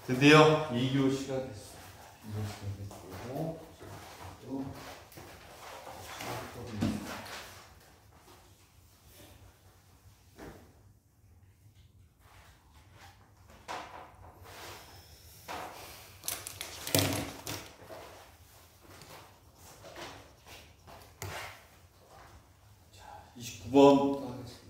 드디어 2교시가 됐습니다. 2교시가 됐고, 자, 29번 하겠습니다.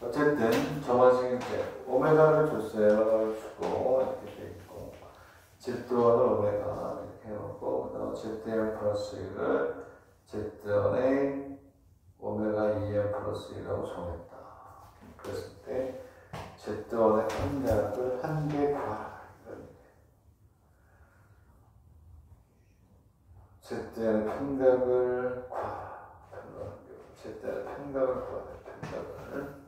어쨌든 저만식 이제 오메가를 줬어요. 주고 이렇게 돼 있고 Z1을 오메가 이렇게 해놓고 그다음 ZM 플러스 1을 Z1의 오메가 2M 플러스 1이라고 정했다. 그랬을 때 Z1의 평약을 한 개 구하라. ZN의 평각을 구하라. ZN의 평각을 구하라. 평각을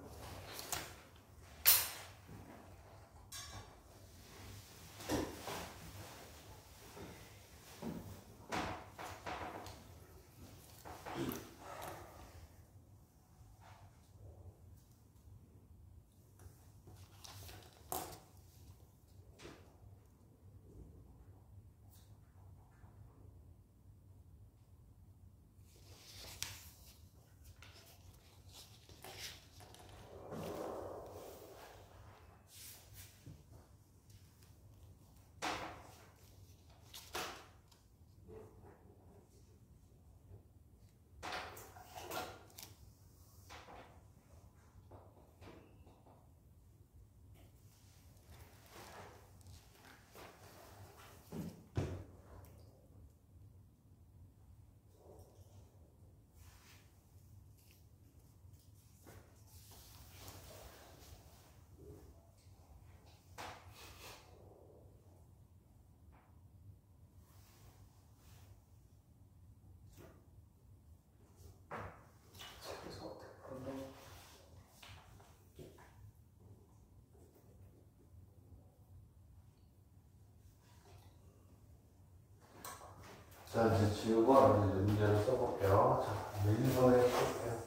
자, 이제 지우고 이제 문제를 써볼게요. 자, 1번에 써볼게요.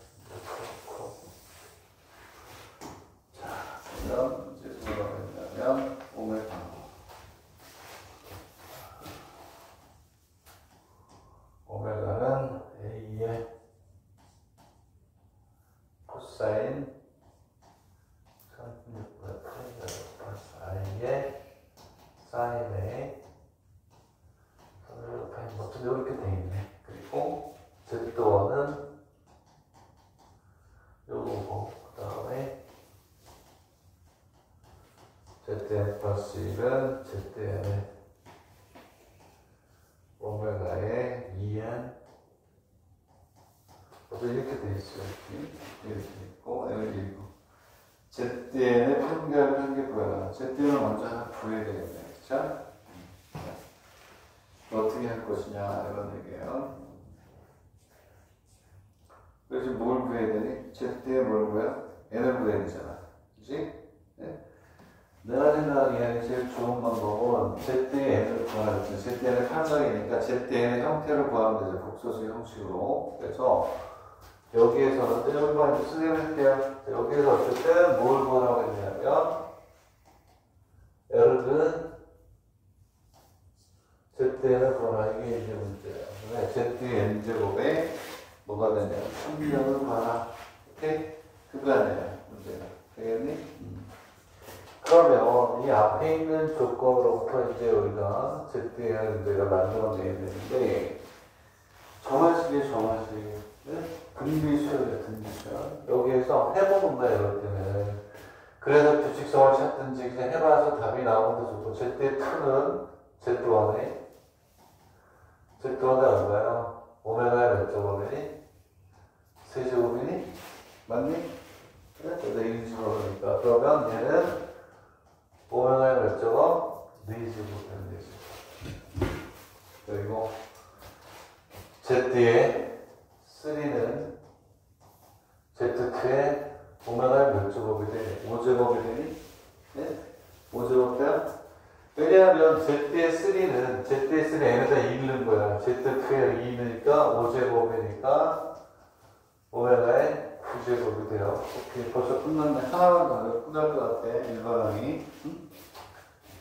자, 그럼 이제 뭐라고 했냐면, 오메가. 오메가는 A의 코사인 36분의 플러스 I의 사인의 이렇게 돼 있네. 그리고 Z1은 요거고, 그 다음에 ZN 플러스 1은 ZN의 오메가의 2N 이렇게 돼 있어요. 이렇게 있고, 이렇게 있고. ZN의 평균을 한 개 구해라. ZN을 먼저 하나 구해야 되겠네. 그쵸? 어떻게 할 것이냐 이런 얘기예요. 그래서 뭘 구해야 되니? Z에 뭘 구해야? N을 구해야 되잖아. 그치? 네? 내가 생각하기에는 제일 좋은 방법은 Z에 N을 구하는 거지. ZN의 평각이니까 ZN의 형태를 구하면 되죠. 복소수 형식으로. 그래서 여기에서는 여기만 이제 쓰기로 할게요. 여기에서 어쨌든 뭘 구하라고 했냐면 L은 ZN을 구하라. 이게 이제 문제예요. ZN제곱에 뭐가 되냐? 평균을 구하라. 이렇게? 그거 아니에요. 문제가. 되겠니? 그러면 이 앞에 있는 조건으로부터 이제 우리가 ZN을 문제가 만들어내야 되는데 정화식이에요. 정화식. 등비수열이에요. 등비수열. 여기에서 해보는다 이럴 때는 그래서 규칙성을 찾든지 그냥 해봐서 답이 나오는 데 좋고 Z2는 Z1에 Z1은 얼마야? 오메가의 몇 제곱이니? 세제곱이니? 맞니? 그래? 근데 이 제곱이니까 그러면 얘는 오메가의 몇 제곱? 4제곱이면 되죠. 그리고 Z의 3는 Z2의 오메가의 몇 제곱이 되니? 5제곱이 되니? 네? 5제곱 돼요? 왜냐하면 Z의 3는 Z의 3는 N에다 2를 넣은 거야. Z2에 2 넣으니까 5제곱이니까 오메가의 9제곱 부제곱이 돼요. 오케이, 벌써 끝났네. 하나만 더 하면 끝날 것 같아. 1번항이.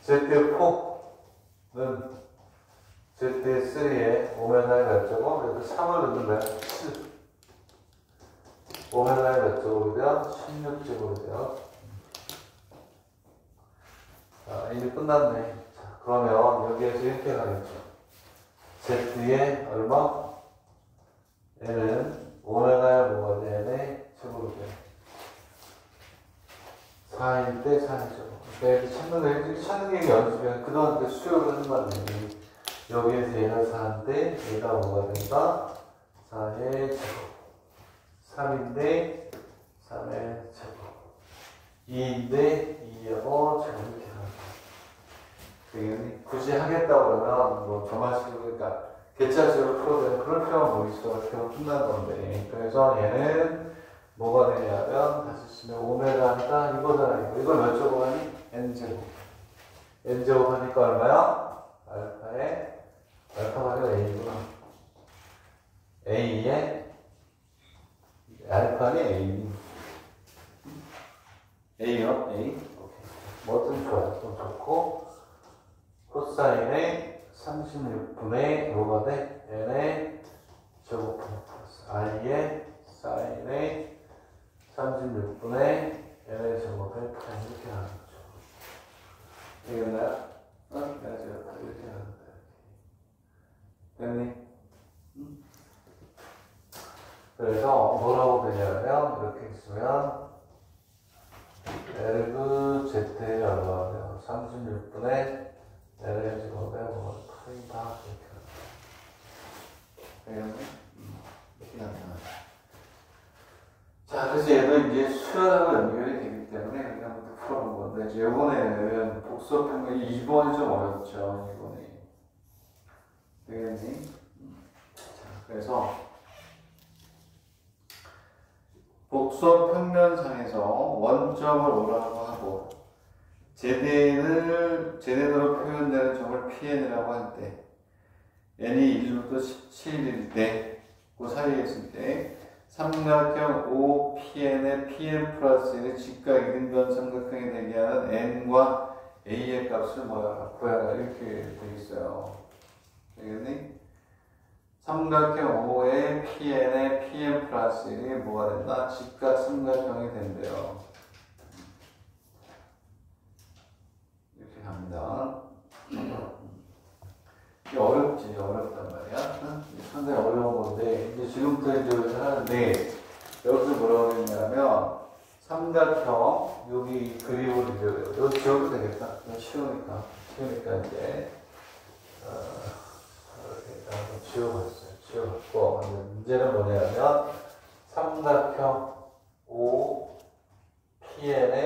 Z4는 Z3에 오메가의 몇 제곱? 여기 3을 넣으면 7. 오메가의 몇 제곱이 돼요? 16제곱이 돼요. 자, 이제 끝났네. 자, 그러면 여기에서 이렇게 가겠죠. Z에 얼마? N은 오메가의 뭐가 돼? N의 제곱이 돼. 4일 때 4죠. 그러니까 찾는 게 연습이야. 그동안 수요를 하는 거 아니에요. 여기에서 얘가 4인데 얘가 뭐가 된다? 4의 제곱. 3인데 3의 제곱. 2인데 2하고 제곱 이렇게 하는 거야. 굳이 하겠다고 그러면 뭐 저만식으로 그러니까 개차식으로 풀어도 되는 그런 표현 뭐 있어. 표현 끝난 건데. 그래서 얘는 뭐가 되냐면 다시 쓰면 오메가니까 이거잖아. 이걸 몇 제곱 하니? n제곱. n제곱 하니까 얼마야? 알파가 a구나. a에 알파는 a요? a? 오케이. 뭐든 좋아요. 좀 좋고 코사인의 36분의 뭐가 돼? n의 제곱 플러스 i의 사인의 36분의 n의 제곱을 프라임 이렇게 하는 거죠. 되겠나요? 그래서 이렇게 하는 거예요. 됐니? 그래서 뭐라고 되냐면 이렇게 있으면 L그 Z의 얼마면 36분의 L의 제곱에 뭐 프라임 다 이렇게 하는 거예요. 되겠니? 이렇게 하는 거예요. 자, 그래서 얘도 이제 수열하고 연결이 되기 때문에 그냥 풀어본 건데, 이제 이번에는 복수평면 2번이 좀 어렵죠, 2번이. 되겠니? 자, 그래서 복수평면상에서 원점을 오라고 하고, 제대로 표현되는 점을 PN이라고 할 때, n이 1부터 17일 때, 그 사이에 있을 때, 삼각형 OPN의 PN 플러스 1의 직각 이등변 삼각형이 되게 하는 n과 a의 값을 구해라 이렇게 되어 있어요. 되겠니? 삼각형 O의 PN의 PN 플러스 1이 뭐가 된다? 직각 삼각형이 된대요. 이렇게 갑니다. 이게 어렵지, 어렵단 말이야. 상당히 어려운 건데, 이제 지금부터 이제 하는데, 여기서 뭐라고 했냐면, 삼각형, 여기 그림을 이제, 여기 지워도 되겠다. 쉬우니까 이제, 이렇게 일단 지워봤어요. 지워봤고, 문제는 뭐냐면, 삼각형 O, PN의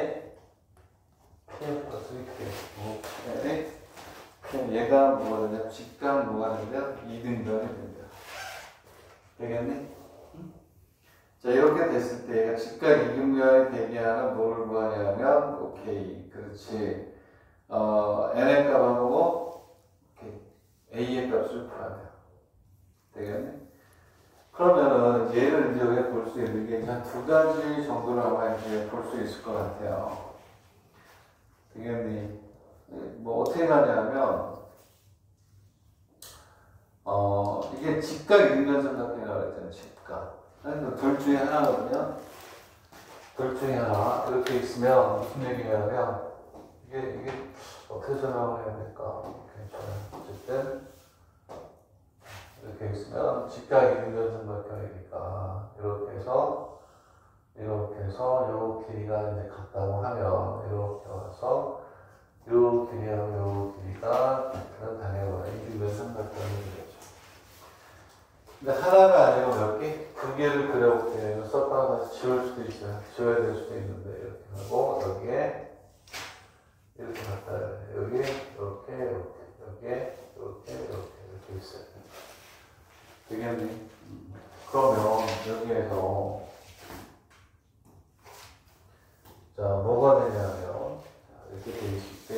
PN 플러스 이렇게, O, PN의 그럼 얘가 뭐가 되냐? 직각 뭐가 되냐? 이등변이 된다. 되겠니? 응? 자, 이렇게 됐을 때 얘가 직각 이등변이 되게 하는 뭐를 구하냐면 오케이. 그렇지. n의 값하고 오케이. a의 값을 구하면 되겠니? 그러면은 얘를 이제 우리가 볼 수 있는 게 한 두 가지 정도로 아마 이제 볼 수 있을 것 같아요. 되겠니? 뭐 어떻게 가냐면 이게 직각 이등변 삼각형이라고 했잖아요. 직각. 둘 중에 하나거든요. 둘 중에 하나 이렇게 있으면 무슨 얘기냐면 이게 어떻게 설명을 해야 될까? 괜찮아요. 어쨌든 이렇게 있으면 직각 이등변 삼각형이니까 이렇게 해서 요 길이가 이제 같다고 하면 이렇게 와서 요 길이하고 요 길이가 같으면 당연히 이등변 삼각형이 되겠죠. 근데 하나가 아니고 몇 개? 두 개를 그려볼게요. 이거 썼다가 다시 지울 수도 있어요. 지워야 될 수도 있는데 이렇게 하고 여기에 이렇게 갖다 여기 이렇게 있어요. 되겠니? 그러면 여기에서 자 뭐가 되냐면 이렇게 돼 있을 때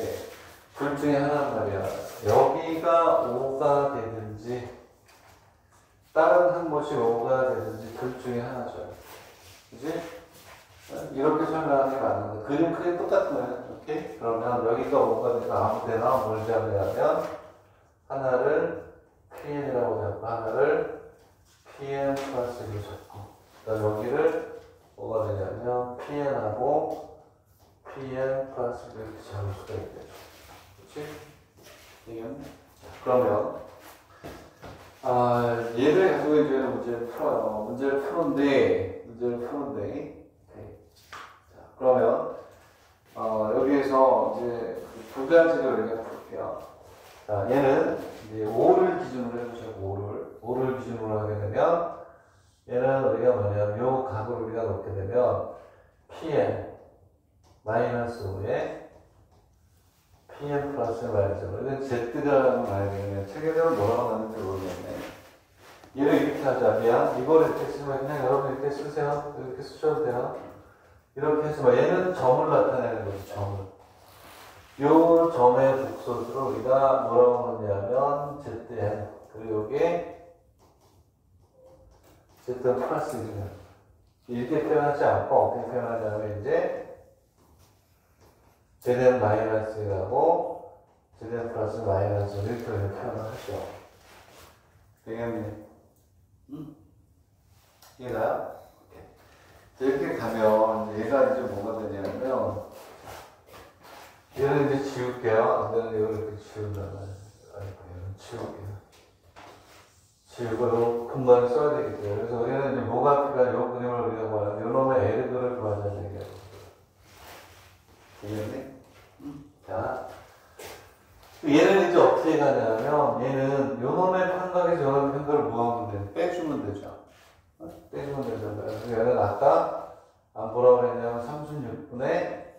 둘 중에 하나는 말이야. 여기가 5가 되든지 다른 한 곳이 5가 되든지 둘 중에 하나죠. 그지? 이렇게 설명하는 게 맞는 거야. 그림 크게 똑같은 거야. 오케이? 그러면 여기가 뭐가 되면 아무 데나 뭘 잡으냐면 하나를 PN이라고 잡고 하나를 PN 플러스 1로 잡고 그다음 여기를 뭐가 되냐면 PN하고 PN 플러스 1 이렇게 잡을 수가 있겠죠. 그렇지? 그러면 얘를 가지고 이제 문제를 풀어요. 문제를 푸는데 자, 그러면 여기에서 이제 두 가지를 우리가 볼게요. 자, 얘는 이제 5를 기준으로 해보자고 5를 기준으로 하게 되면 얘는 우리가 뭐냐면 요 값을 우리가 놓게 되면 PN 마이너스 5에 PN 플러스 마이너스 5 이건 Z라고 말해야 되겠네. 책에서는 뭐라고 나는지 모르겠네. 얘를 이렇게 하자. 미안. 이걸 이렇게 쓰면 그냥 여러분 이렇게 쓰세요. 이렇게 쓰셔도 돼요. 이렇게 해서 얘는 점을 나타내는 거죠. 점을. 요 점의 복소수를 우리가 뭐라고 하냐면 ZN 그리고 여기에 Z 플러스 1이에요. 이렇게 표현하지 않고 어떻게 표현하냐면 이제 ZN 마이너스 1하고 ZN 플러스 마이너스 1 이렇게 표현을 하죠. 되겠니? 응? 얘가 이렇게 가면 얘가 이제 뭐가 되냐면 얘는 이제 지울게요. 안 되는 이걸 이렇게 지운단 말이에요. 얘는 지울게요. 지우고 금방 써야 되겠죠. 그래서 우리는 이제 뭐가 필요한 요 그림을 우리가 뭐하냐. 요 놈의 에르그를 구하자는 얘기예요. 되겠니? 자. 얘는 이제 어떻게 가냐면 얘는 요 놈의 판각에서 요 놈의 판각을 뭐 하면 돼? 빼주면 되죠. 빼주면 되죠. 그래서 얘는 아까 안 보라고 했냐면 36분의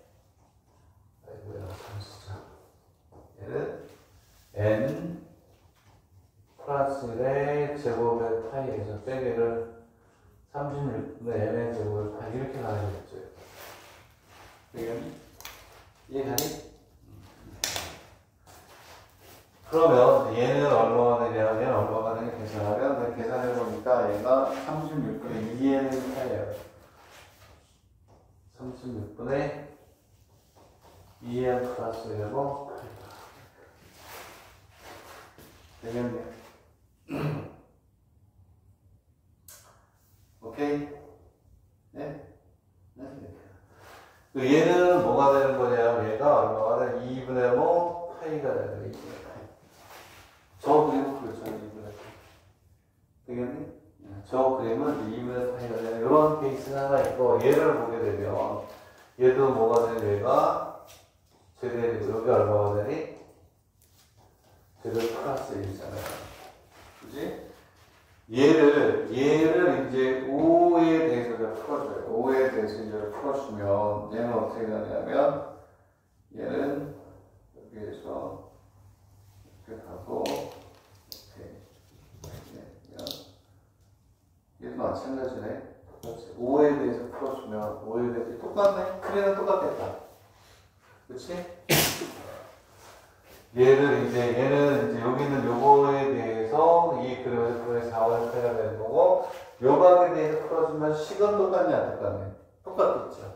아이고야, 잠시자. 얘는 n 플러스 1의 제곱의 파이에서 빼기를 36분의 n의 제곱의 파이 이렇게 가야겠죠. 되겠니? 이해가니? 그러면 얘는 얼마가 되냐? 얘는 얼마가 되냐? 계산하면 계산해보니까 얘가 36분의 2n의 파이예요. 36분의 2n 플러스 1고 되겠네요. 오케이? 네? 얘는 뭐가 되는 거냐? 얘가 얼마가 돼? 2분의 뭐 파이가 되는 거예요. 2분의 파이. 저 그림은 그렇죠. 2분의 파이. 되겠니? 저 그림은 2분의 파이가 되는 이런 케이스가 하나 있고 얘를 보게 되면 얘도 뭐가 되는 얘가 제대로 여기 얼마가 되니? 제대로 플러스 1이잖아요. 그지? 얘를 이제 5에 대해서 풀어줘요. 5에 대해서 이제 풀어주면 얘는 어떻게 되냐면 얘는 여기에서 이렇게 하고 이렇게 얘도 마찬가지네. 똑같이 5에 대해서 풀어주면 5에 대해서 똑같네. 크기는 똑같겠다. 그치? 얘는 이제 여기 있는 요거에 대해서 이 그림에서 그림의 4원을 표현해야 되는 거고 요 값에 대해서 풀어주면 식은 똑같냐 안 똑같네? 똑같겠죠.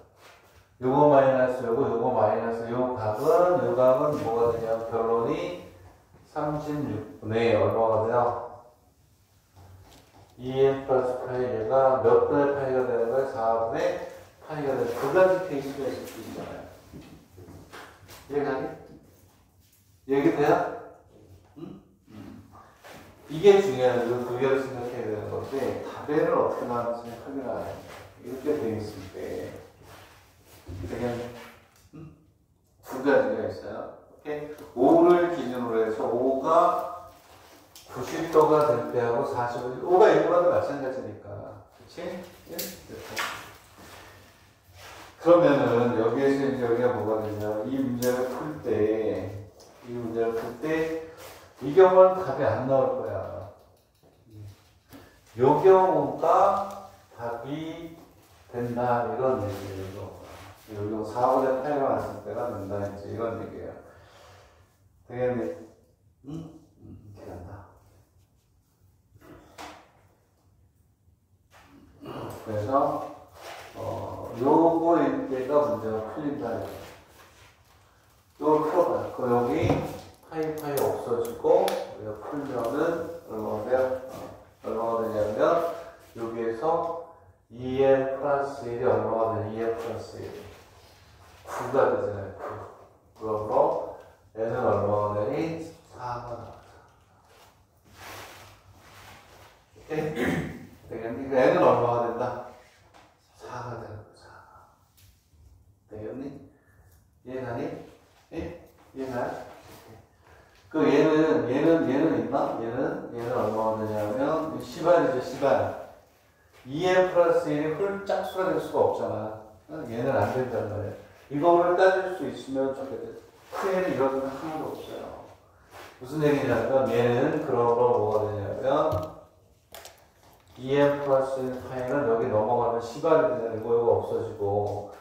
요거 마이너스 요거 마이너스 요 값은 뭐가 되냐 결론이 36분의 얼마가 되냐 2n 플러스 파이 얘가 몇 분의 파이가 되는 거야? 4분의 파이가 되는 두 가지 케이스가 있을 수 있잖아요. 이해가니? 얘기돼요? 응? 이게 중요한 이 두 개를 생각해야 되는 건데 답변을 어떻게 나왔는지 확인하라. 이렇게 되어 있을 때 되게 두 가지가 있어요. 오케이? 5를 기준으로 해서 5가 90도가 될 때하고 45도 5가 1보다도 마찬가지니까 그치? 예? 그러면은 여기에서 이제 여기가 뭐가 되냐 이 문제를 풀 때 이 경우는 답이 안 나올 거야. 요 경우가 답이 된다 이런 얘기예요. 요 경우 4분의 8가 왔을 때가 된다 했지 이런 얘기예요. 되겠니? 응? 이렇게 간다. 그래서 풀린다. 이걸 풀어봐요. 그 여기 파이 없어지고 우리가 풀면은 얼마가 돼요? 얼마가 되냐면 여기에서 2n 플러스 1이 얼마가 되냐? 2n 플러스 1이 9가 되잖아요. 9. 그러므로 n은 얼마가 되니? 4가 나와요. 되겠니? n은 얼마가 된다? 4가 되는 거야. 4가. 되겠니? 이해가니? 예? 이해가요? 그 얘는 있나? 얘는 얼마가 되냐면 시반이죠, 시반. 2n 플러스 1이 홀짝수가 될 수가 없잖아. 얘는 안 된단 말이야. 이거를 따질 수 있으면 좋겠다. 크에는 이런 건 하나도 없어요. 무슨 얘기냐면 얘는 그러므로 뭐가 되냐면 2n 플러스 1 파이는 여기 넘어가면 시반이 되잖아. 이거 없어지고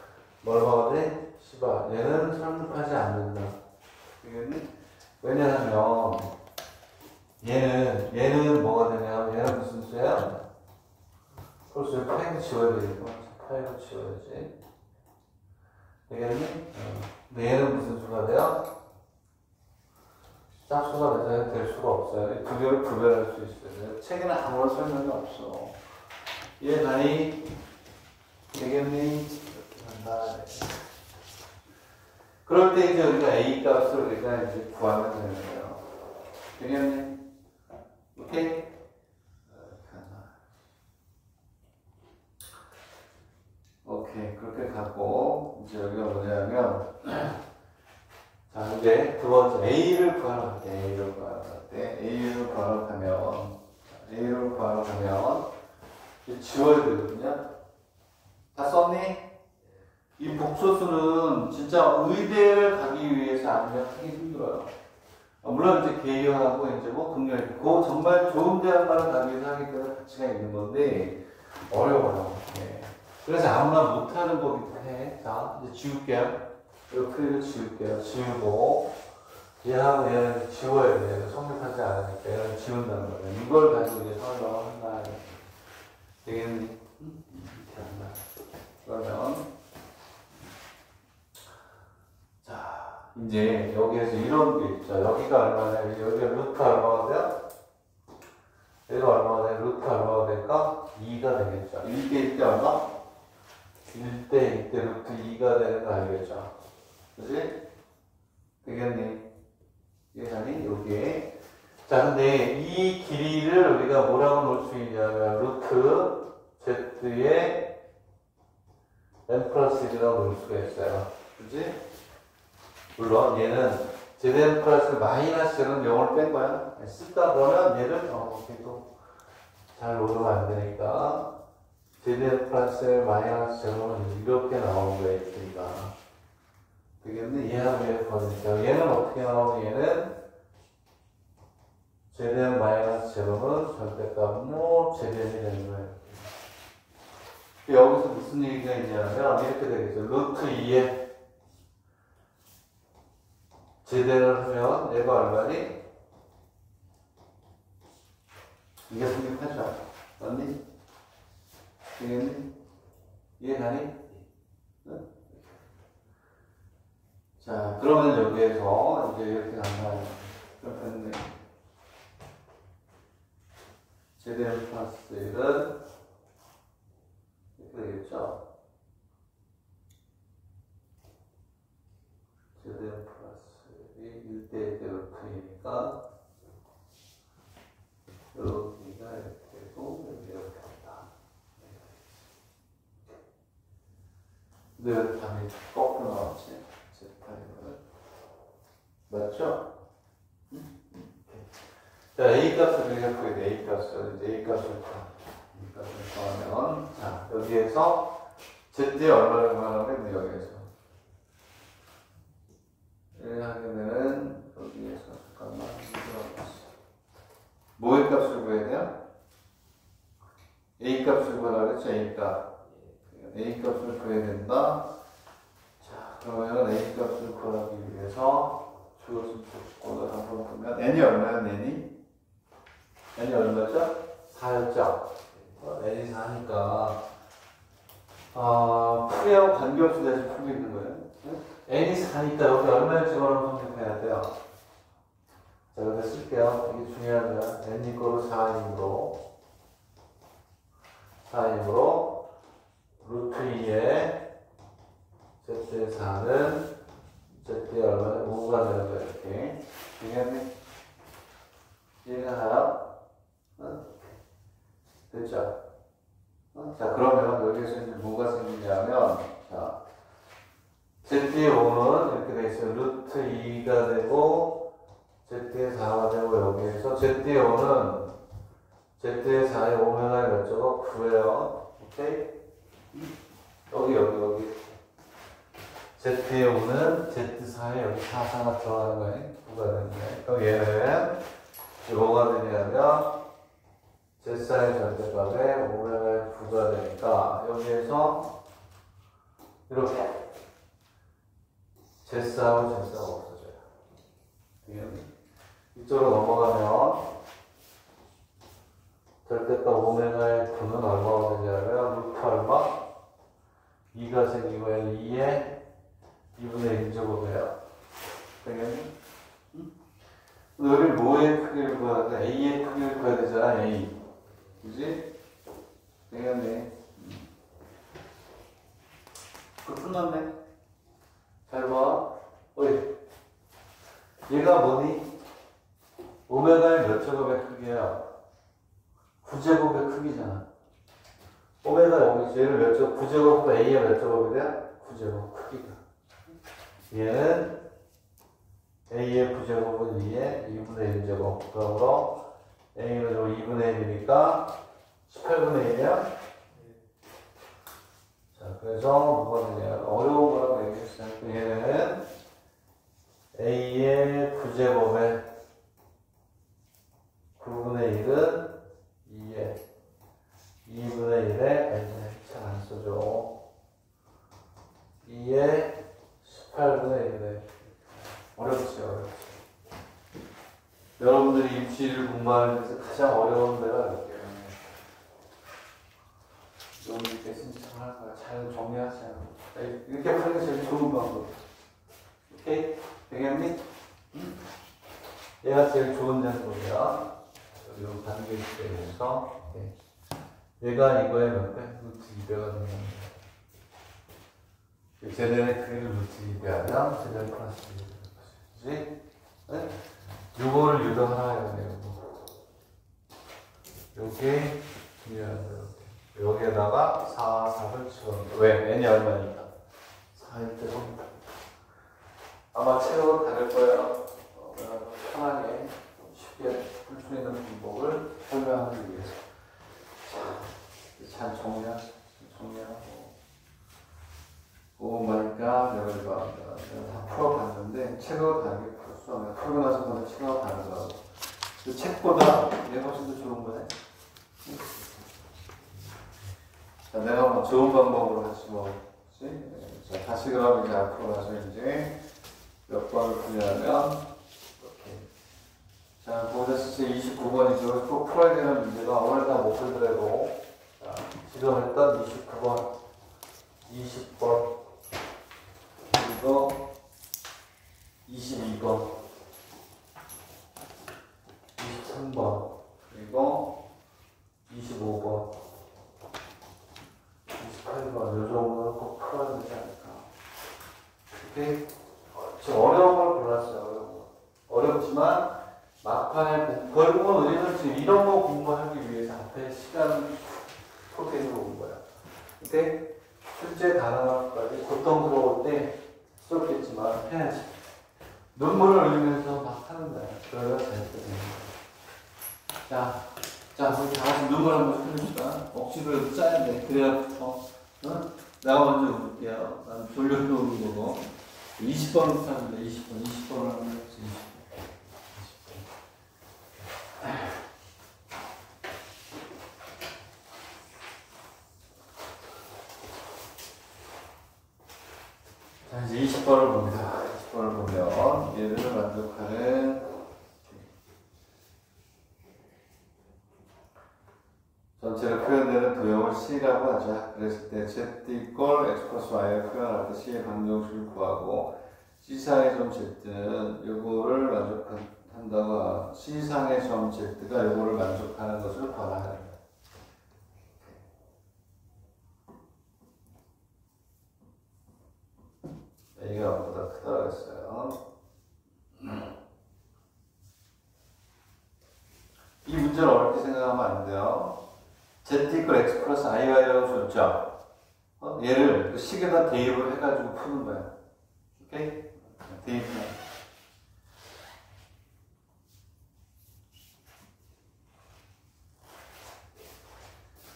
얼마가 돼? 시반. 얘는 성립하지 않는다. 되겠니? 왜냐하면 얘는 뭐가 되냐면 얘는 무슨 수야? 그래서 파이를 지워야 되겠고 파이를 지워야지. 되겠니? 근데 얘는 무슨 수가 돼요? 짝수가 될 수가 없어요. 두 개를 구별할 수 있어요. 책에는 아무런 설명이 없어. 이해가니? 되겠니? 이렇게 한다. 그럴 때 이제 우리가 A 값을 우리가 이제 구하면 되는 거예요. 되겠니? 오케이? 이렇게 한다. 오케이. 그렇게 가고, 이제 여기가 뭐냐면, 자, 이제 두 번째, A를 구하러 갈 때, A를 구하러 가면, 이제 지워야 되거든요. 다 썼니? 이 복소수는 진짜 의대를 가기 위해서 아니면 하기 힘들어요. 물론 이제 개요하고 이제 뭐 긍정이고, 정말 좋은 대학만을 가기 위해서 하기 때문에 가치가 있는 건데, 어려워요. 네. 그래서 아무나 못하는 거기도 해. 자, 이제 지울게요. 이렇게 지울게요. 지우고, 얘하고 얘는 지워야 돼요. 성립하지 않으니까 얘는 지운다는 거예요. 이걸 가지고 이제 설명을 한다. 되겠니? 이렇게 한다. 그러면, 자, 이제 여기에서 이런 게 있죠. 여기가 얼마냐? 여기가 루트 얼마가 돼요? 여기가 얼마가 돼요? 루트 얼마가 될까? 2가 되겠죠. 1대 1대 얼마? 1대 1대 루트 2가 되는 거 알겠죠? 그치? 되겠니? 이해가니? 여기에. 자, 근데 이 길이를 우리가 뭐라고 놓을 수 있냐면, 루트 z의 n 플러스 1이라고 놓을 수가 있어요. 그치? 물론 얘는 zn 플러스 마이너스 는 0을 뺀 거야. 쓰다 보면 얘를, 계속 잘 놓으면 안 되니까. zn 플러스 마이너스 0은 이렇게 나오는 거야, 있으니까. 되겠네? 얘하고 얘를 거니까. 얘는 어떻게 나오니? 얘는 zn 마이너스 0은 절대값 zn이 되는 거예요. 여기서 무슨 얘기가 있냐면 이렇게 되겠죠. 루트 2에 zn을 하면 얘가 얼마니? 이게 성립하죠. 맞니? 되겠니? 이해가니? 응? 자, 그러면 여기에서 이제 이렇게 간다. 그렇겠네. zn 플러스 1은 이렇게 되겠죠? zn 플러스 1이 1대 1대 루트이니까 여기가 이렇게 되고 여기 이렇게 한다. 근데 답이 거꾸로 나왔지? Z8은 맞죠? 자, A 값을 우리가 구해야 돼. A 값을 구하면 자, 여기에서 Z에 얼마를 구하냐면 여기에서 하면은 여기에서 잠깐만 뭐의 값을 구해야 돼요? A 값을 구하라고 했죠? A 값. A 값을 구해야 된다. 자, 그러면 A 값을 구하기 위해서 주어진 조건을 한번 보면 n이 얼마야? n이 얼마죠? 4였죠? n이 4니까 풀이하고 관계없이 대신 풀고 있는 거예요. n이 4니까 여기 얼마를 집어넣으면 성립해야 돼요? 자, 여기 쓸게요. 이게 중요한 거야. n 이거로 4임으로 루트 2에 z의 4는 z의 얼마나 5가 되는 거야, 이렇게. 이해하니? 이해가 가요? 응? 됐죠? 자, 그러면 여기에서 이제 뭐가 생기냐면, 자, z의 5는 이렇게 돼 있어요. 루트 2가 되고, z의 4가 되고, 여기에서 z의 5는 z의 4의 오메가의 몇 제곱? 9예요. 오케이? 여기. z의 5는 z4에 여기 4가 들어가는 거예요. 9가 되는 거예요. 그럼 얘는 뭐가 되냐면, z4의 절대값에 오메가의 9가 되니까, 여기에서 이렇게 z4하고 z4가 없어져요. 이쪽으로 넘어가면 절대값 오메가의 9는 얼마가 되냐면 루트 얼마? 2가 생기고 2에 2분의 1제곱이에요. 되겠니? 여기 뭐의 크기를 구해야 돼? A의 크기를 구해야 되잖아, A. 그지? 되겠니? 끝났네. 잘 봐. 어이. 얘가 뭐니? 오메가의 몇 제곱의 크기야? 9제곱의 크기잖아. 오메가 여기 얘를 몇 제곱? 9제곱보다 A가 몇 제곱이 돼? 9제곱 크기가. 얘는 A의 9제곱은 2에 2분의 1제곱. 그러므로 A는 2분의 1이니까 18분의 1이야? 자, 그래서 뭐가 되냐? 어려운 거라고 얘기했어요. 얘는 A의 9제곱에 9분의 1은 2에 2분의 1에 잘 안 써줘. 2에 18분의 1에 어렵지. 여러분들이 입시를 공부하는 데서 가장 어려운 데가 이렇게요. 여러분들께 신청할 거야. 잘 정리하세요. 이렇게 하는 게 제일 좋은 방법. 오케이? 되겠니? 얘가 제일 좋은 장소야. 여기 단계 대해서 얘가 이거에 몇 배? 루트 2배가 되는 겁니다. 제대의 크기를 루트 2배하면 제대의 플러스 2배 되는 것이지. 네? 요거를 유도 하나 해야 돼요. 요게 중요하죠. 여기에다가 4, 4를 집어넣는. 왜? n이 얼마니까? 4일 때 아마 책으로 다를 거예요. 편하게 쉽게 풀 수 있는 방법을 설명하기 위해서. 자, 잘 정리하고. 그거니까 여기를 내가 다 풀어봤는데 책으로 다르게 풀었어. 풀고 나서 보면 책하고 다르더라고. 그 책보다 얘가 훨씬 더 좋은 거네. 자, 내가 뭐 좋은 방법으로 같이 먹었지. 자, 다시 그럼 이제 앞으로 가서 이제 몇 번을 풀냐면 이렇게. 자, 보셨을 때 29번이죠. 꼭 풀어야 되는 문제가 오늘 다 못 풀더라도. 자, 지금 했던 29번, 20번, 그리고 22번, 23번, 그리고 25번, 28번, 요 정도는 꼭 풀어야 되지 않을까. 이렇게 어려운 걸 골랐어요. 어렵지만 막판에 결국은 우리는 지금 이런 거 공부하기 위해서 앞에 시간 포기해서 온 거야. 근데 실제 단어까지 고통스러울 때 수업했지만 해야지. 눈물을 흘리면서 막 하는 거야. 그래야 잘 되는 거야. 자, 우리 다 같이 눈물 한번 흘립시다. 억지로 짜야 돼. 그래야, 응? 내가 먼저 볼게요. 난 졸려서 오는 거고. 20번부터 하는데, 20번을 하면 되지. 20번. 자, 이제 20번을 봅니다. 20번을 보면, 얘를 만족하는 전체를 표현되는 도형을 C라고 하자. 그랬을 때 Z 이퀄 X 플러스 Y를 표현할 때 C의 방정식을 구하고 C상의 점 Z는 요거를 만족한다고 C상의 점 Z가 요거를 만족하는 것을 구하라. A가 보다 크다고 했어요. 이 문제를 어렵게 생각하면 안 돼요. Z 이퀄 X 플러스 IY라고 줬죠. 얘를 식에다 대입을 해가지고 푸는 거야. 오케이? 대입해.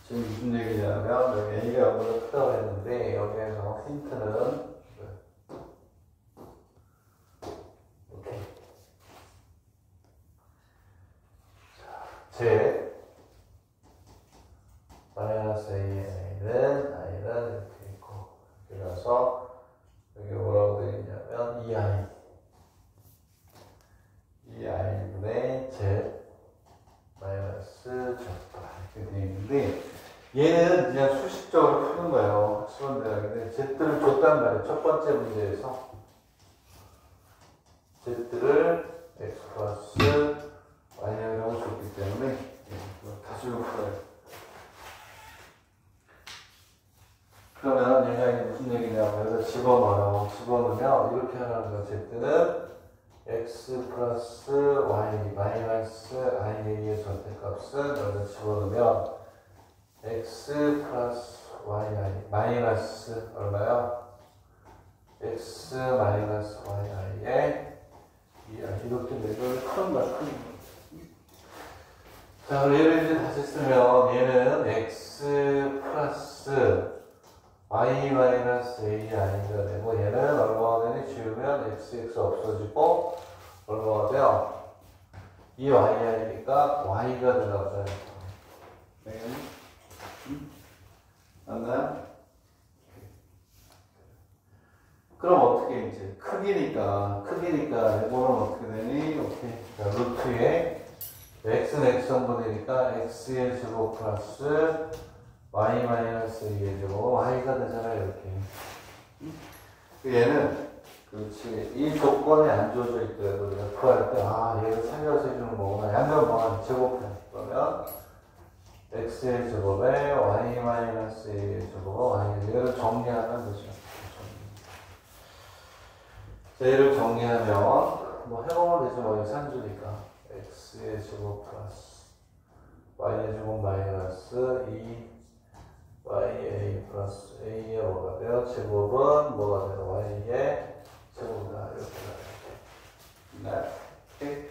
지금 무슨 얘기냐면 여기 A가 보다 크다고 했는데 여기에서 힌트는 Z 마이너스 A는 이렇게 있고 그래서 여기 뭐라고 되어 있냐면 2i분의 Z 마이너스 적다 이렇게 되어 있는데 얘는 그냥 수식적으로 푸는 거예요. 학습원 대학인데 Z를 줬단 말이에요. 첫 번째 문제에서 Z를 X 플러스 Y라고 줬기 때문에 다시 풀어요. 그러면 얘가 무슨 얘기냐면 여기다 집어넣어요. 집어넣으면 이렇게 하는 거 Z는 X 플러스 Y 마이너스 I의 절대값은 여기다 집어넣으면 X 플러스 Y 마이너스 얼마요? X 마이너스 YI의 이렇게 내걸 큰 거야. 자, 얘를 이제 다시 쓰면 얘는 x 플러스 y 마이너스 ai가 되고 얘는 얼마가 되니? 지우면 x 없어지고 얼마가 돼요? 이 yi니까 y가 되나보다. 네. 맞나요? 그럼 어떻게 이제 크기니까 이거는 어떻게 되니? 이렇게 루트에 x는 x성분이니까 x의 제곱 플러스 y 마이너스 2의 제곱 y가 되잖아요. 이렇게 얘는 그렇지 이 조건이 안 주어져 있더라도 우리가 구할 때 얘를 살려서 해주는 거구나. 양면 뭐가 제곱해. 그러면 x의 제곱에 y 마이너스 2의 제곱 y 얘를 정리하면 되죠. 자, 얘를 정리하면 뭐 해보면 되죠. 뭐 산주니까 x의 제곱 플러스 y의 제곱 마이너스 2 ya 플러스 a의 뭐가 돼요? 제곱은 뭐가 돼요? y의 제곱이다. 이렇게 네.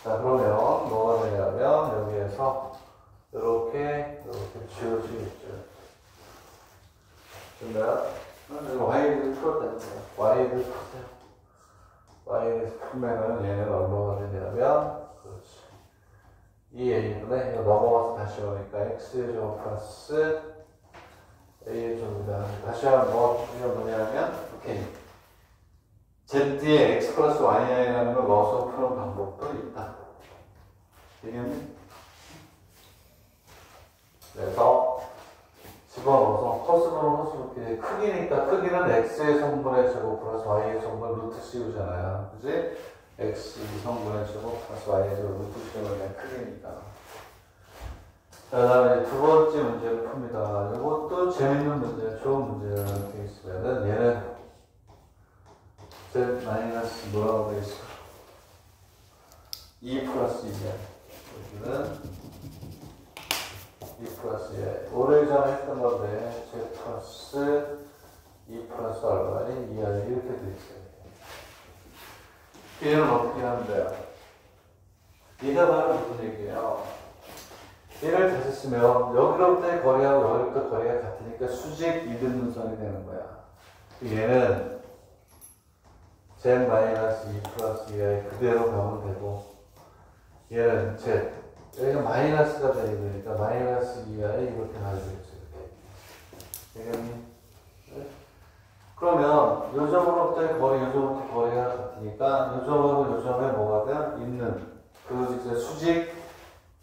자, 그러면 뭐가 되냐면 여기에서 이렇게 지워지겠죠. 됐나요? y를 풀었다는 거예요. y를 푸세요. y를 풀면은 얘는 얼마가 되냐면 그렇지. 이 a분에 이거 넘어가서 다시 오니까 x의 제곱 플러스 a의 제곱이다. 다시 한번 이건 뭐냐면 오케이. z에 x 플러스 y라는 걸 넣어서 푸는 방법도 있다. 되겠니? 그래서 집어넣어서 허수는 허수 이렇게 크기니까 크기는 x의 성분의 제곱 플러스 y의 성분 루트 씌우잖아요. 그지? x 성분의 제곱 플러스 y의 제곱 루트 씌우면 크기니까. 자, 그 다음에 두 번째 문제를 풉니다. 이것도 재밌는 문제, 좋은 문제가 되어 있으면은 얘는 z 마이너스 뭐라고 되어 있어? 2 플러스 2야. 여기는 2 플러스 2. 오래전에 했던 건데, z 플러스 2 플러스 얼마니? 2야. 이렇게 되어 있어요. 얘는 어떻게 하면 돼요? 얘가 바로 무슨 얘기예요? 얘를 다시 쓰면 여기로부터의 거리하고 여기로부터 거리가 같으니까 수직 이등분선이 되는 거야. 얘는 z 마이너스 2 플러스 2에 그대로 가면 되고 얘는 z 여기가 마이너스가 되니까 마이너스 2에 이렇게 가야 되겠죠. 이렇게. 네? 그러면 요 점으로부터의 거리, 요 점부터 거리가 같으니까 요 점하고 요 점에 뭐가 돼? 있는 그 수직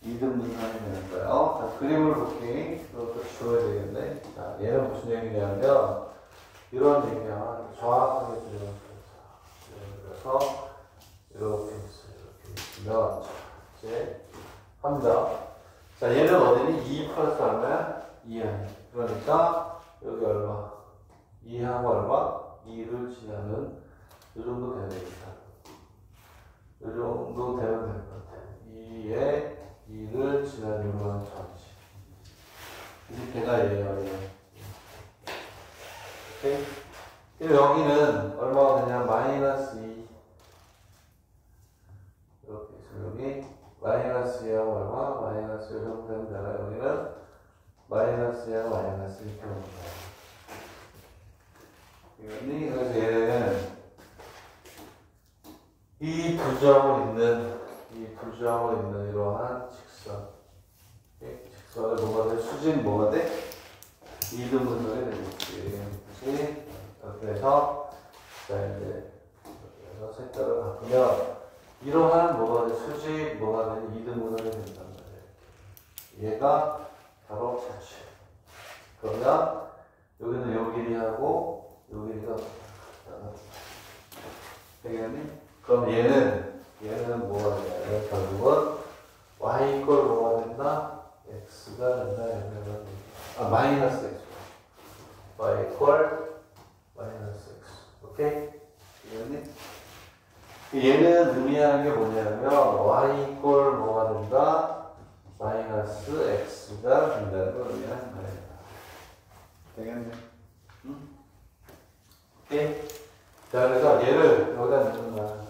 이등분선이 되는 거예요. 자, 그림을 볼게. 얘는 무슨 얘기냐면 이런 얘기야. 정확하게 들으면 그래서 이렇게 있으면 이제 합니다. 자, 얘는 어디니? 2 플러스 얼마야? 2야. 그러니까 여기 얼마? 2하고 얼마? 2를 지나는 이 정도 되면 되겠다. 이 정도 되면 될 것 같아. 2에 2를 지나는 건 전지. 이 걔가 얘예요, 얘. 오케이? 여기는 얼마가 되냐? 마이너스 2. 이렇게 있으면 여기 마이너스 2하고 얼마? 마이너스 1 정도 되면 되나? 여기는 마이너스 2하고 마이너스 2 정도 되나? 그래서 얘는 이 부정을 있는 이러한 직선. 직선을 뭐가 돼? 수직 뭐가 돼? 이등분선이 되겠지. 그치? 이렇게 해서, 자, 이제, 그래서 색깔을 바꾸면, 이러한 뭐가 돼? 수직 뭐가 돼? 이등분선이 된단 말이야. 얘가 바로 자체. 그러면, 여기는 요 길이하고, 요 길이가 되겠니? 그럼 얘는 뭐가 되냐? 결국은 y 이꼴 뭐가 된다? x가 된다. 마이너스 x. y 이꼴 마이너스 x. 오케이? 이해했니? 얘는 의미하는 게 뭐냐면 y 이꼴 뭐가 된다? 마이너스 x가 된다는 걸 의미하는 거예요. 되겠네? 응? 오케이? 자, 그래서 얘를 여기다 넣는 거야.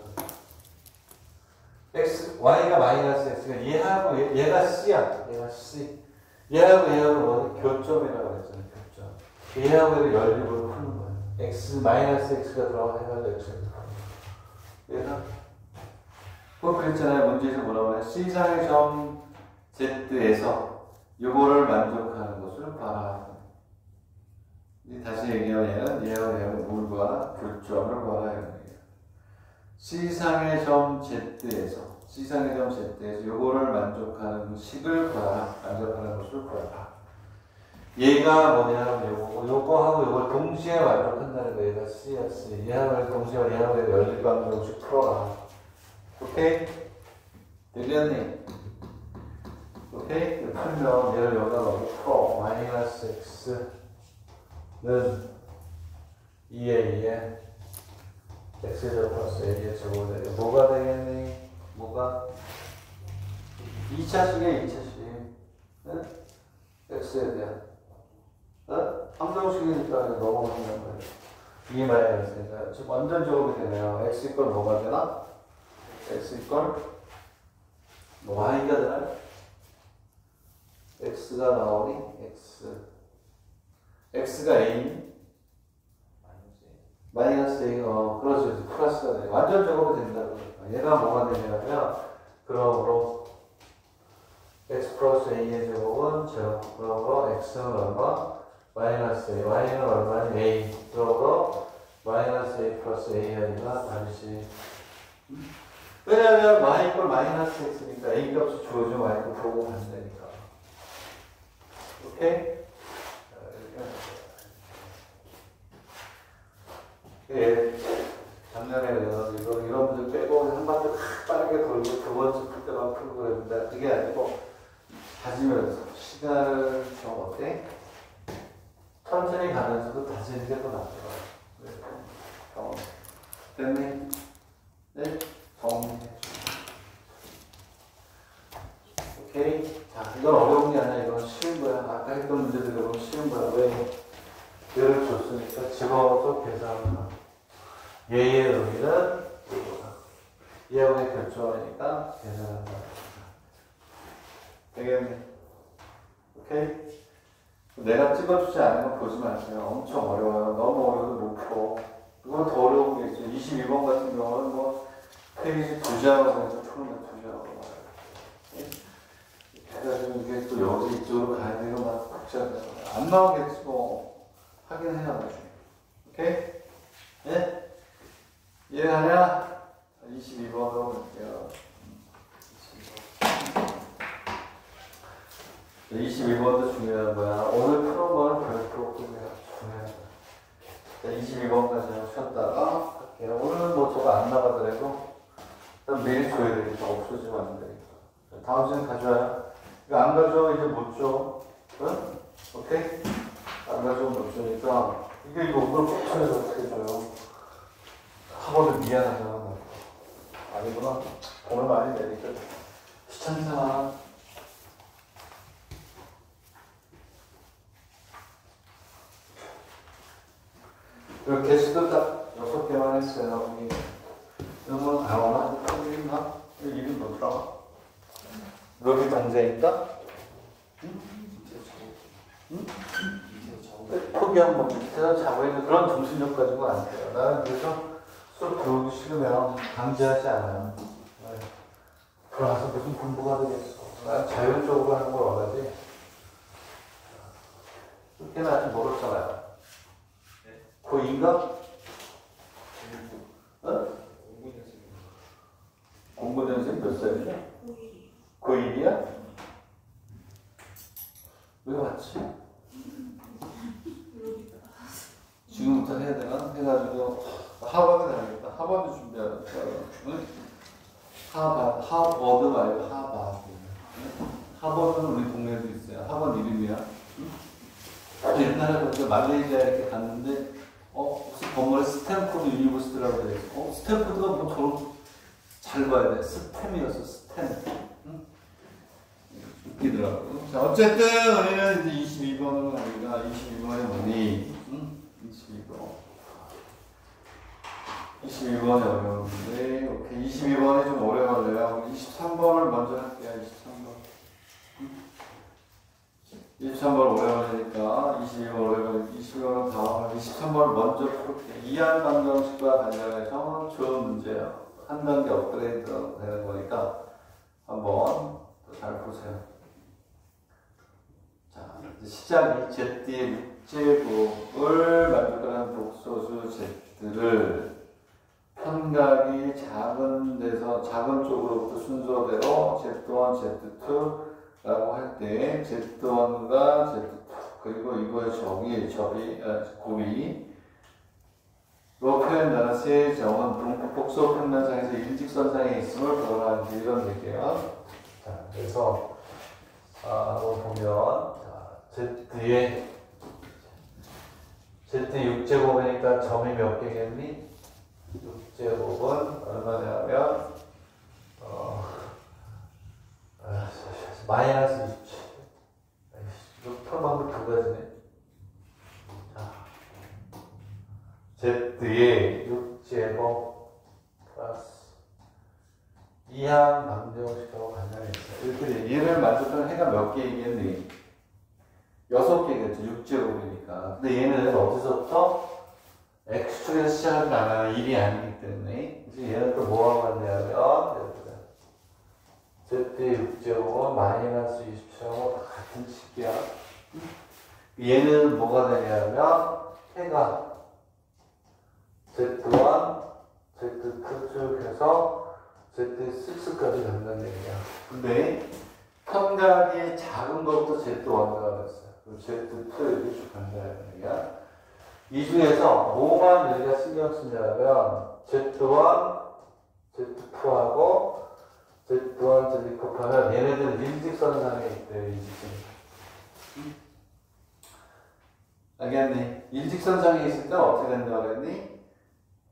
y가 마이너스 x가 얘하고 얘가 c야. 얘가 c. 얘하고 교점이라고 했잖아. 교점. 얘하고 얘를 연립으로 푸는 거야. 마이너스 x가 들어가 해가지고 x가 들어가. 얘가 꼭 그랬잖아요. 문제에서 뭐라고 해? C상의 점 Z에서 요거를 만족하는 것을 봐라. 다시 얘기하면 얘하고 물과 교점을 봐라. 이런 얘기야. C상의 점 Z에서 요거를 만족하는 식을 봐라. 만족하는 것을 봐라. 얘가 뭐냐면 요거하고 요걸 동시에 만족한다는 거야. 얘가 C야, C. 얘하고 동시에 얘하고 연립방정식 풀어라. 오케이? 되겠니? 오케이? 풀면 얘를 여기다 넣고 풀어. 마이너스 x는 2a에 x제곱 플러스 a의 제곱이 되게 뭐가 되겠니? 뭐가? 2차식이야, 2차식. 네? x에 대한. 함정식이니까 넘어가는 거예요. 2 마이너스니까. 지금 완전 제곱이 되네요. x 이꼴 뭐가 되나? x 이꼴 y가 되나? x가 나오니? x가 a니? 마이너스 a, 그렇죠. 플러스가 돼. 완전 제곱이 된다고. 얘가 뭐가 되냐면, 그러므로, x 플러스 a의 제곱은 제로. 그러므로 x는 얼마? 마이너스 a. y는 얼마니? a. 그러므로, 마이너스 a 플러스 a 아니라 다시. 왜냐면, y 이꼴 마이너스 x니까 a 값이 주어지면 y 값 보고 가면 되니까. 오케이? 예, 작년에 이런 분들 빼고 한 바퀴 빠르게 돌고 두 번째 풀 때만 풀고 그랬는데 그게 아니고 다지면서 시간을 좀 어때? 천천히 가면서도 다지는 게 더 낫더라고요. 됐네? 네? 정리해. 오케이? 자, 이건 어려운 게 아니라 이건 쉬운 거야. 아까 했던 문제들은 쉬운 거야. 왜? 얘를 줬으니까 집어넣어서 계산을 하고. 얘의 의미는 이거다. 얘하고의 결정하니까 계산한다. 되겠네. 오케이? 내가 찍어주지 않은 거 보지 마세요. 엄청 어려워요. 너무 어려워도 못 풀어. 이건 더 어려운 게 있죠. 22번 같은 경우는 뭐 페이지 2장으로 해서 푸는 거 2장으로 해가지고 이게 또 여기 이쪽으로 가야 되고 막 복잡해서 안 나오겠지 뭐. 하긴 해야 돼. 오케이? 예? 이해하냐? 22번으로 볼게요. 22번. 22번도 중요한 거야. 오늘 푸는 거는 별표 중요한 거야. 22번까지 쉬었다가 할게요. 오늘은 뭐 저거 안 나가더라도 일단 매일 줘야 되니까 없어지면 안 되니까. 다음 주에 가져와요. 이거 안 가져와 이제 못 줘. 응? 오케이? 안 가져오면 못 주니까 이거 오늘 꼭 쳐서 어떻게 줘요? 학원은 미안하잖아. 아니구나. 오늘 많이 내니까 귀찮잖아. 그 개수도 딱 6개만 했어요. 이런 나오나? 있나? 이름 뭐더라? 여기 동자인가? 응? 포기한 뭐 밑에서 자고 있는 그런 정신력 가지고 안 돼요. 나는 그래서 수업 배우기 싫으면 강제하지 않아요. 그러면서 무슨 공부가 되겠어. 난 자율적으로 하는 걸 원하지. 그렇게는 아직 모르잖아요. 고2인가? 어? 공부년생 몇 살이냐? 고1이야? 왜 왔지? 지금부터 해야 되나? 해가지고 하버드 가야겠다. 하버드 준비하자. 응? 하버드 말고 하버드. 하버드는 우리 동네에도 있어요. 하버드 이름이야. 응? 옛날에 먼저 말레이시아 이렇게 갔는데 무슨 건물에 스탠포드 유니버시티라고 돼 있어. 스탠포드가 뭐 저런 잘 봐야 돼. 스템이었어. 스템. 응? 웃기더라고. 자, 어쨌든 우리는 이제 22번은 우리가 22번이 뭐니? 응? 22번이 어려운데, 오케이. 22번이 좀 오래 걸려요. 23번을 먼저 할게요. 23번 오래 걸리니까 22번 오래 걸리니까 22번은 다음에 23번을 먼저 풀게. 이한 방정식과 관련해서 좋은 문제예요. 한 단계 업그레이드 되는 거니까 한번 또 잘 보세요. 자, 시작이 Z의 6제곱을 만족하는 복소수 Z를 편각이 작은 데서 작은 쪽으로부터 순서대로 Z1, Z2라고 할 때 Z1과 Z2 그리고 이거의 곱이 로 표현되는 세 점은 복소 평면상에서 일직선상에 있음을 보완하는 이런 얘기예요. 자, 그래서 보면 Z의 Z 6제곱이니까 점이 몇 개겠니? 6제곱은 얼마냐면 마이너스 27. 이거 풀 방법 두 가지네. Z의 6제곱 플러스 이항 방정식하고 관련이 있어요. 이렇게 얘를 만족하는 해가 몇 개이겠니? 6개겠죠. 6제곱이니까. 근데 얘는 어디서부터? X축에서 시작을 안 하는 1이 아니기 때문에. 이제 얘는 또 뭐하고 왔냐면, Z의 6제곱은 마이너스 27하고 같은 식이야. 얘는 뭐가 되냐면, 해가 Z1, Z2 쭉 해서 Z6까지 간다는 얘기야. 근데 편각이 작은 것부터 Z1가 됐어요. 그리고 Z2 이렇게 쭉 간다는 얘기야. 이 중에서 뭐만 우리가 신경 쓰냐면 Z1, Z2하고 Z1, Z2 하면 얘네들은 일직선상에 있대요. 일직선. 알겠니? 일직선상에 있을 때 어떻게 된다고 그랬니?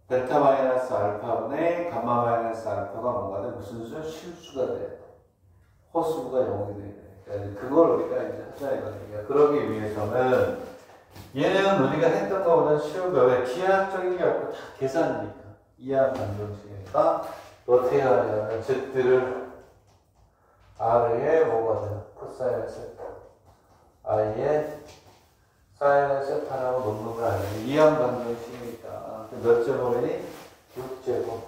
베타 마이너스 알파분의 감마 마이너스 알파가 뭔가 돼? 무슨 수죠? 실수가 돼. 호수가 0이 돼. 그러니까 그걸 우리가 이제 하자 이거는 얘기야. 그러기 위해서는 얘는 우리가 했던 것보다 쉬운 거. 왜? 기하학적인 게 없고 다 계산이니까. 이항 방정식이니까 어떻게 하냐면 Z를 R에 뭐가 돼요? 코사인의 세타. I에 사인의 세타라고 놓는 거 아니에요. 이항 방정식이니까. 몇 제곱이니? 6제곱.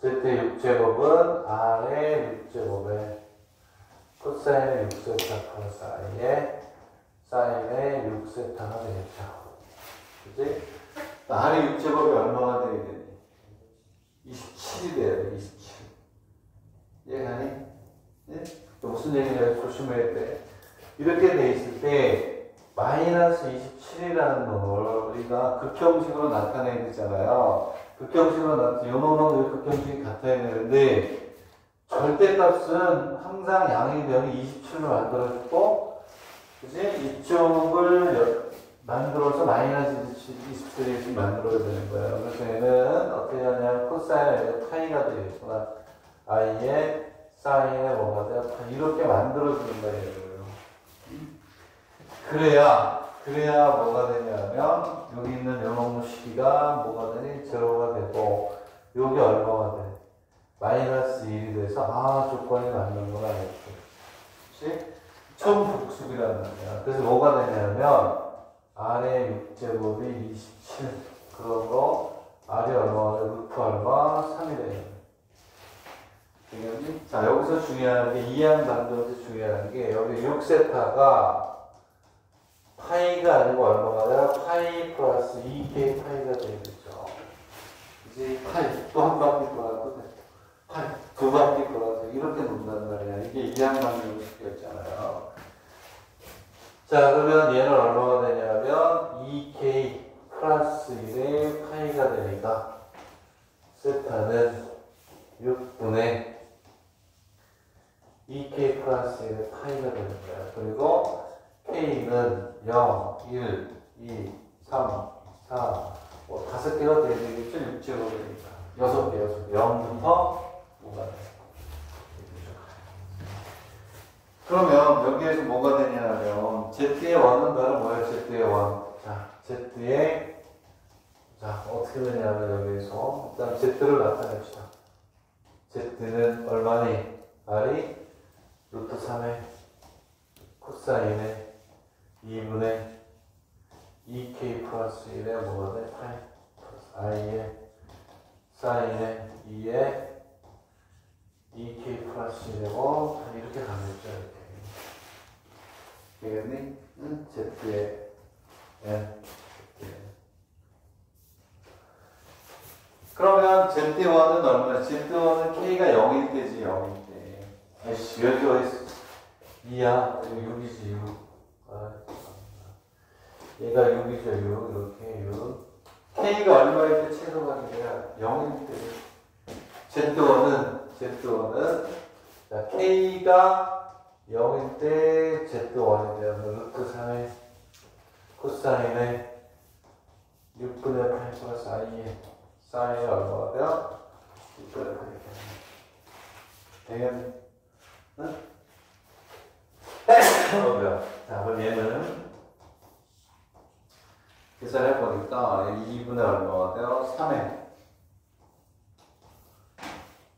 Z의 6제곱은 R의 6제곱에 코사인의 6세타 플러스 I에 사인의 6세타가 되겠죠. 그치? R의 6제곱이 얼마가 되게 되니? 27이 돼야 돼, 27. 이해가니? 네? 또 무슨 무슨 얘기냐 조심해야 돼. 이렇게 돼 있을 때 마이너스 27이라는 놈을 우리가 극형식으로 나타내야 되잖아요. 극형식으로 나타내 요 놈은 극형식이 같아야 되는데 절대값은 항상 양의 변이 27로 만들어주고 그지? 이쪽을 만들어서 마이너스 27을 만들어야 되는 거예요. 그래서 얘는 어떻게 하냐면 코사인에 파이가 되겠구나. i에 사인에 뭐가 돼요? 이렇게 만들어주는 거예요. 그래야 뭐가 되냐면 여기 있는 요놈 시기가 뭐가 되니? 제로가 되고 여기 얼마가 돼? 마이너스 1이 돼서 조건이 맞는구나 이렇게. 그치? 촌복수이라는 거야. 그래서 뭐가 되냐면 R의 6제곱이 27 그러고 R이 얼마가 돼? 루트 얼마? 3이 되는 거야. 자, 여기서 중요한 게 이항 반도에서 중요한 게 여기 6세타가 파이가 아니고 얼마가 돼요? 파이 플러스 2k 파이가 되겠죠. 이제 파이 또 한 바퀴 돌아도 돼. 파이 두 바퀴 돌아서 이렇게 논단 말이야. 이게 이항 반도로 시켰잖아요. 자, 그러면 얘는 얼마가 되냐면 2k 플러스 1의 파이가 되니까 세타는 6분의 2k 플러스 1의 파이가 되는 거야. 그리고 k는 0, 1, 2, 3, 4, 뭐 5개가 돼야 되겠죠? 6제곱 되니까 6개, 0부터 5가 돼. 그러면 여기에서 뭐가 되냐면 Z의 원은 바로 뭐야? Z의 원. 자, Z의 자 어떻게 되냐면 여기에서 일단 Z를 나타냅시다. Z는 얼마니? R이 루트 3의 코사인의 2분의 2k 플러스 1의 뭐가 돼? 파이 플러스 i의 사인의 2의 2k 플러스 1이고 이렇게 가겠죠. 이렇게. 되겠니? 응? Z의 N. 그러면 Z1은 얼마나? Z1은 K가 0일 때지, 0일 때. 아이씨, 여기 어딨어? 2야. 여기 6이지, 6. 얘가 6이죠, 6. 이렇게 6. K가 얼마일 때 최소가 돼야 0일 때. Z1은 자, K가 0일 때 Z1이 돼요. 루트 3의 코사인의 6분의 8 플러스 i의 사인이 얼마가 돼요? 6분의 8 되겠네. 응? 뭐야? 자, 그럼 얘는 계산해 보니까 2분의 얼마가 돼요? 3에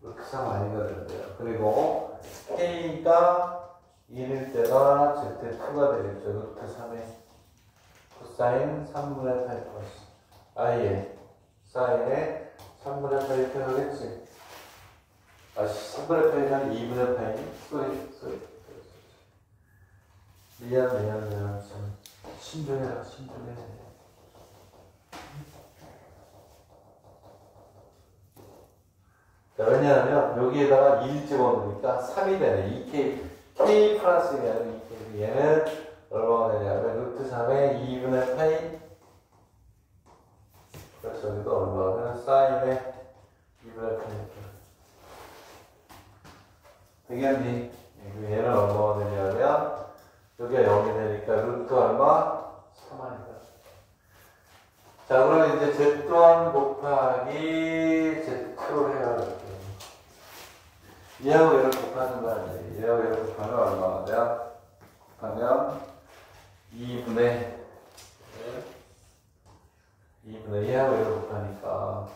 루트 3 아니가 되는데요. 그리고 K가 1일 때가 Z2가 되겠죠. 루트 3에 코사인 3분의 8 플러스 i의 사인에 3분의 8 이렇게 하겠지. 3분의 8이 아니라 2분의 8이? 쏘리. 미안. 참. 신중해라. 자, 왜냐하면 여기에다가 1 집어넣으니까 3이 되네. 2k, k 플러스 1이 아니라 2k. 얘는 얼마가 되냐면 루트 3의 2분의 파이. 그래서 여기도 얼마가 되면 사인의 2분의 파이. 되겠니? 얘는 얼마가 되냐면 여기가 0이 되니까 루트 얼마? 3 아니다. 자, 그럼 이제 Z1 곱하기 Z2로 해야 이렇게. 얘하고 얘를 곱하는 거 아니에요? 얘하고 얘를 곱하면 얼마가 돼요? 곱하면 2분의 얘하고 얘를 곱하니까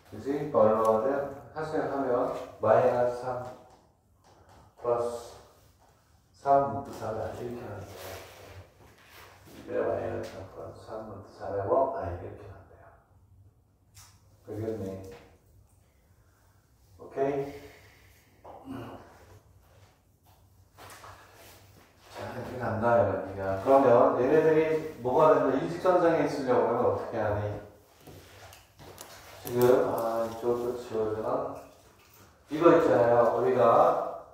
그지? 얼마가 돼요? 하면 마이너스 3 플러스 3 루트 3이 이렇게 하는 거예요. 이게 마이너스 3 플러스 3 루트 3의 원 이렇게 한대요. 되겠네. 오케이? 자, 이렇게 간다 이런. 그러면 얘네들이 뭐가 된다? 일직선상에 있으려고 하면 어떻게 하니? 지금 이쪽도 지워주나? 이거 있잖아요. 우리가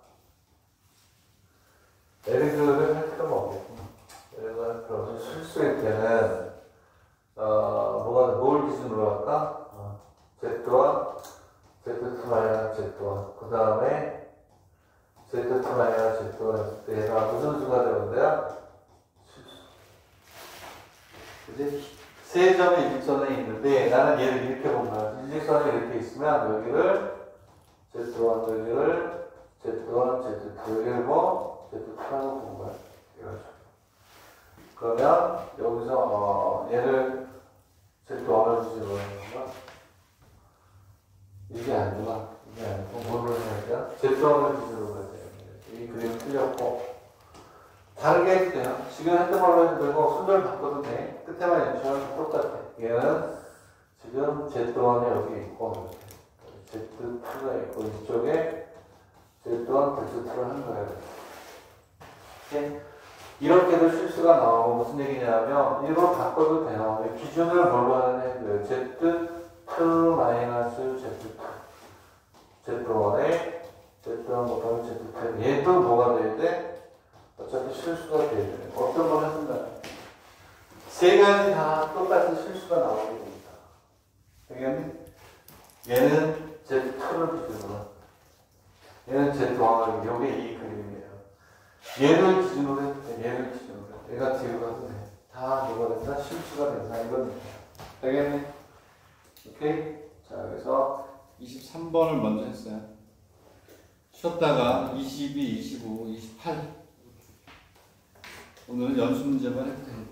Z2 마이너스 Z1 그 다음에 Z2 마이너스 Z1 했을 때 얘가 무슨 수가 되는데요? 그지? 세 점이 일직선에 있는데 나는 얘를 이렇게 본 거야. 일직선에 이렇게 있으면 여기를 Z1, 여기를 Z1, Z2, 여기를 뭐 Z2라고 본 거야. 이거죠. 그러면 여기서 얘를 Z1을 주제로 하는 건가? 이게 아니구나. 이게 아니고 뭘로 해야 돼? Z1을 주제로 해야 돼. 이 그림 틀렸고 다르게 해도 돼요. 지금 핸드볼로 해도 되고 순서를 바꿔도 돼. 끝에만 연출하면 똑같아. 얘는 지금 Z1이 여기 있고 Z2가 있고 이쪽에 Z1, Z2를 한 거예요. 이렇게도 실수가 나오고 무슨 얘기냐면 일부러 바꿔도 돼요. 기준을 뭘로 하느냐 Z2 마이너스 Z2 Z1에 Z1 못하면 Z2 얘도 뭐가 돼야 돼? 어차피 실수가 돼야 돼. 어떤 걸 하든가 세 가지 다 똑같은 실수가 나오게 됩니다. 되겠니? 얘는 Z2를 기준으로 얘는 Z1을 요게 이 그림이에요. 얘를 기준으로 해도 돼. 얘를 기준으로 해도 돼. 얘가 뒤로 가도 돼. 다 뭐가 된다? 실수가 된다. 이건 되겠니? 오케이? 자 그래서 23번을 먼저 했어요. 쉬었다가 22, 25, 28 오늘은 연습 문제만 해도 되겠다.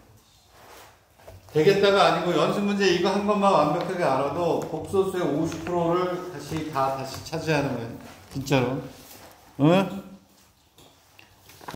되겠다가 아니고 연습 문제 이거 한 것만 완벽하게 알아도 복소수의 50%를 다시 차지하는 거예요. 진짜로. 응?